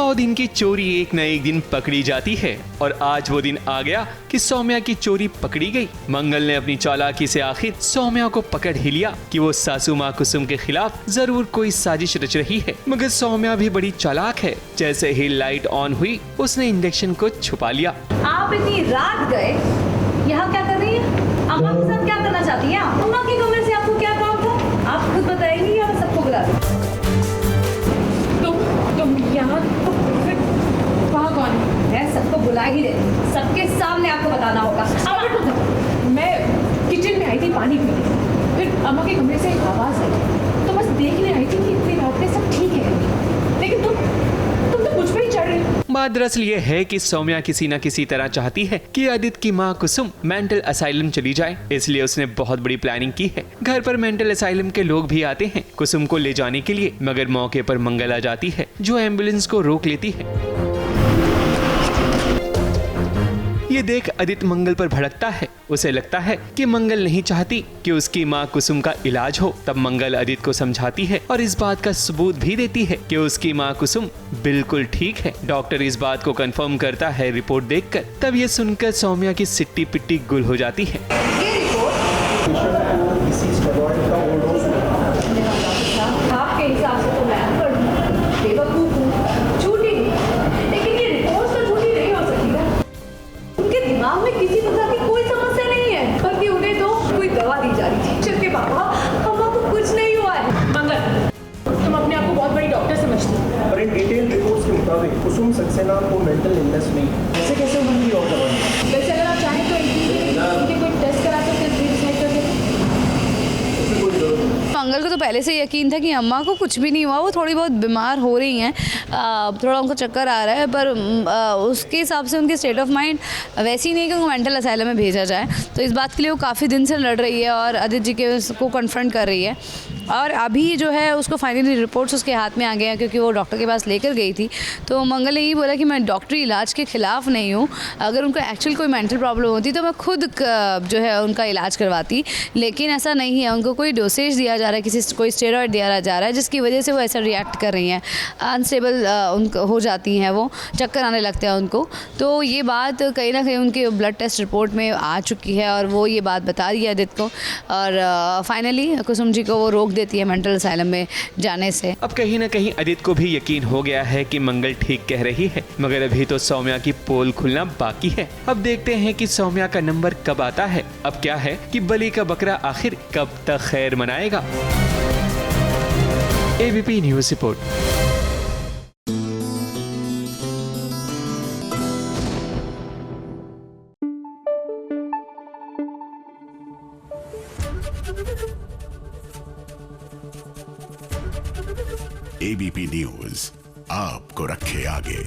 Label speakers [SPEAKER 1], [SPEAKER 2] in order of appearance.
[SPEAKER 1] 100 दिन की चोरी एक न एक दिन पकड़ी जाती है और आज वो दिन आ गया कि सौम्या की चोरी पकड़ी गई। मंगल ने अपनी चालाकी से आखिर सौम्या को पकड़ ही लिया कि वो सासू माँ कुसुम के खिलाफ जरूर कोई साजिश रच रही है। मगर सौम्या भी बड़ी चालाक है। जैसे ही लाइट ऑन हुई उसने इंजेक्शन को छुपा लिया।
[SPEAKER 2] आप इतनी रात गए यहाँ क्या कर रही है? अम्मा के साथ क्या करना चाहती है? अम्मा के कमरे से आपको क्या काम था? आप खुद बताएंगी या मैं सबको बुला दूं?
[SPEAKER 3] तुम यहाँ तो फिर वहाँ कौन है?
[SPEAKER 2] मैं सबको बुला ही दे, सबके सामने आपको बताना होगा।
[SPEAKER 3] मैं किचन में आई थी पानी पीने, फिर अम्मा के कमरे से एक आवाज़ आई तो बस देखने आई थी कि इतनी रात में सब ठीक है, लेकिन तुम तो मुझ पर ही चढ़ रही हो।
[SPEAKER 1] बात दरअसल ये है कि सौम्या किसी न किसी तरह चाहती है कि आदित्य की माँ कुसुम मेंटल असाइलम चली जाए, इसलिए उसने बहुत बड़ी प्लानिंग की है। घर पर मेंटल असाइलम के लोग भी आते हैं कुसुम को ले जाने के लिए, मगर मौके पर मंगल आ जाती है जो एम्बुलेंस को रोक लेती है। ये देख आदित्य मंगल पर भड़कता है। उसे लगता है कि मंगल नहीं चाहती कि उसकी माँ कुसुम का इलाज हो। तब मंगल आदित्य को समझाती है और इस बात का सबूत भी देती है कि उसकी माँ कुसुम बिल्कुल ठीक है। डॉक्टर इस बात को कंफर्म करता है रिपोर्ट देखकर। तब ये सुनकर सौम्या की सिट्टी पिट्टी गुल हो जाती है।
[SPEAKER 2] ये रिपोर्ट आपके हिसाब से तो मैं बेवकूफ हूँ, झूठी, लेकिन ये रिपोर्ट तो झूठी नहीं हो सकती ना। उनके दिमाग में किसी प्रकार की कोई समस्या नहीं है, बल्कि उन्हें तो कोई दवा दी जा रही थी। चल पापा, अम्मा को कुछ नहीं हुआ है।
[SPEAKER 3] मंगल, तुम अपने आप को बहुत बड़ी डॉक्टर समझती हो।
[SPEAKER 4] और इन डिटेल रिपोर्ट्स के मुताबिक कुसुम सक्सेना को मेंटल इलनेस नहीं है। ऐसे कैसे बन और दवा?
[SPEAKER 3] वैसे अगर आप चाहें तो इनके कोई टेस्ट करा सकते हैं, डिसाइड करके।
[SPEAKER 5] मंगल को तो पहले से यकीन था कि अम्मा को कुछ भी नहीं हुआ, वो थोड़ी बहुत बीमार हो रही हैं, थोड़ा उनको चक्कर आ रहा है, पर उसके हिसाब से उनकी स्टेट ऑफ माइंड वैसी नहीं है कि उनको मेंटल असाइलम में भेजा जाए। तो इस बात के लिए वो काफ़ी दिन से लड़ रही है और आदित्य जी के उसको कन्फ्रंट कर रही है। और अभी जो है उसको फाइनली रिपोर्ट्स उसके हाथ में आ गए हैं, क्योंकि वो डॉक्टर के पास लेकर गई थी। तो मंगल ने यही बोला कि मैं डॉक्टरी इलाज के ख़िलाफ़ नहीं हूँ, अगर उनको एक्चुअल कोई मेंटल प्रॉब्लम होती तो मैं खुद जो है उनका इलाज करवाती, लेकिन ऐसा नहीं है। उनको कोई डोसेज दिया जा रहा है, कोई स्टेरॉइड दिया जा रहा है, जिसकी वजह से वो ऐसा रिएक्ट कर रही हैं, अनस्टेबल उनको हो जाती हैं, वो चक्कर आने लगते हैं उनको। तो ये बात कहीं ना कहीं उनके ब्लड टेस्ट रिपोर्ट में आ चुकी है और वो ये बात बता रही है आदित्य को, और फाइनली कुसुम जी को वो रोक देती है मेंटल असाइलम में जाने से।
[SPEAKER 1] अब कहीं ना कहीं आदित्य को भी यकीन हो गया है कि मंगल ठीक कह रही है, मगर अभी तो सौम्या की पोल खुलना बाकी है। अब देखते हैं कि सौम्या का नंबर कब आता है। अब क्या है कि बलि का बकरा आखिर कब तक खैर मनाएगा। ABP news report.
[SPEAKER 6] ABP news आपको रखे आगे।